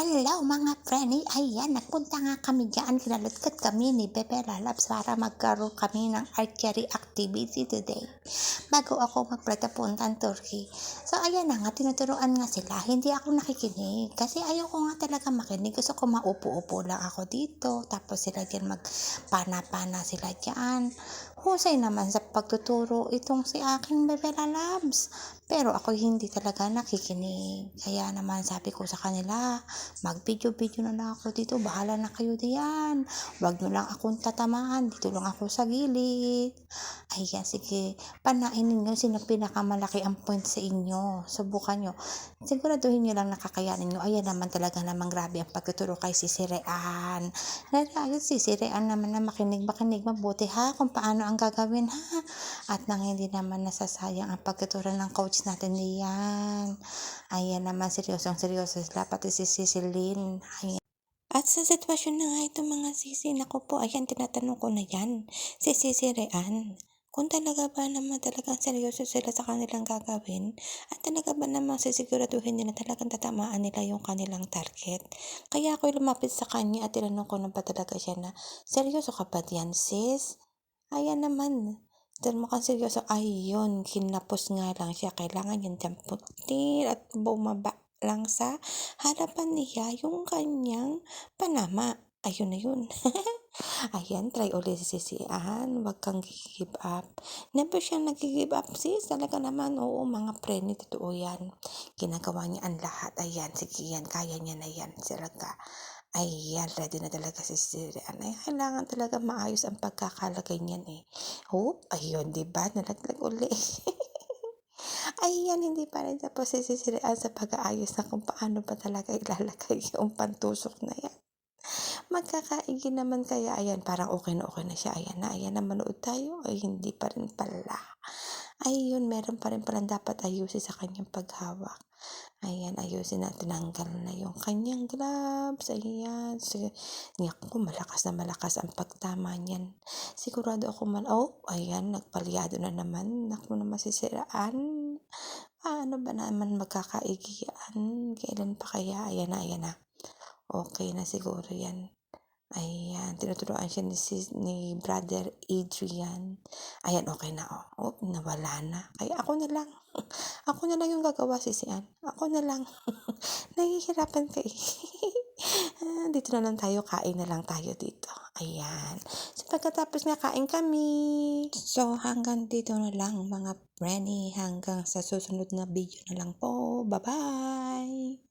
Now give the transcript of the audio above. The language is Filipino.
Hello mga preni, ayan nagpunta nga kami diyan, kinalagkat kami ni Bebe Lalabs para magkaroon kami ng archery activity today. Bago ako magplata puntang Turkey. So ayan na nga, tinuturuan nga sila, hindi ako nakikinig kasi ayaw ko nga talaga makinig. Gusto ko maupo-upo lang ako dito, tapos sila diyan magpana-pana sila diyan. Husay naman sa pagtuturo itong si aking Bebe Lalabs. Pero ako hindi talaga nakikinig. Kaya naman sabi ko sa kanila, mag-video-video na lang ako dito, bahala na kayo diyan. Huwag nyo lang akong tatamaan, dito lang ako sa gilid. Ayan, sige, panain ninyo sino pinakamalaki ang point sa inyo. Subukan nyo. Siguraduhin nyo lang nakakayanin nyo. Ayan naman talaga namang grabe ang pagtuturo kay Sisirean. Sisirean naman na makinig mabuti ha, kung paano ang gagawin ha. At nang hindi naman nasasayang ang pagtuturo ng coach natin diyan. Ayan naman, seryosong seryoso sila, pati si Cecilyn. Ayan. At sa sitwasyon na nga ito mga sisi, naku po, ayan, tinatanong ko na yan, si Sisi Rean, kung talaga ba naman talagang seryoso sila sa kanilang gagawin, at talaga ba naman sisiguraduhin nila talagang tatamaan nila yung kanilang target. Kaya ako lumapit sa kanya at tinanong ko na ba talaga siya na, seryoso ka ba diyan sis? Ayan naman. Dahil mukhang seryoso, ayun, kinapos nga lang siya. Kailangan yan dyan puti at bumaba lang sa harapan niya yung kanyang panama. Ayun na yun. Ayan, try ulit si Sisian. Huwag kang give up. Never siyang nag-give up sis. Talaga naman, oo, mga preni, totoo yan. Ginagawa niya ang lahat. Ayan, sige yan, kaya niya na yan. Talaga. Ayan, ready na talaga si Sisian. Ay, kailangan talaga maayos ang pagkakalagay niyan eh. Hope, ayun, diba? Nalaglag uli. Ayan, hindi pa rin tapos si Sisian sa pag-aayos na kung paano ba talaga ilalagay yung pantusok na yan. Magkakaigi naman kaya, ayan, parang okay na siya. Ayan na, manood tayo. Ay, hindi pa rin pala. Ayun, meron pa rin palang dapat ayusin sa kanyang paghawak. Ayan, ayusin na, tinanggal na yung kanyang gloves. Ayan, ko malakas na malakas ang pagtama niyan. Sigurado ako ayan, nagpalyado na naman. Naku naman sisiraan. Paano ba naman magkakaigian? Kailan pa kaya? Ayan na. Okay na siguro yan. Ayan, tinuturuan siya ni Brother Adrian. Ayan, okay na, nawala na. Kaya ako na lang. Ako na lang yung gagawa, Sisian. Ako na lang. Nahihirapan ka eh. Dito na lang tayo, kain na lang tayo dito. Ayan. So, pagkatapos nga, kain kami. So, hanggang dito na lang mga Brenny. Hanggang sa susunod na video na lang po. Bye-bye!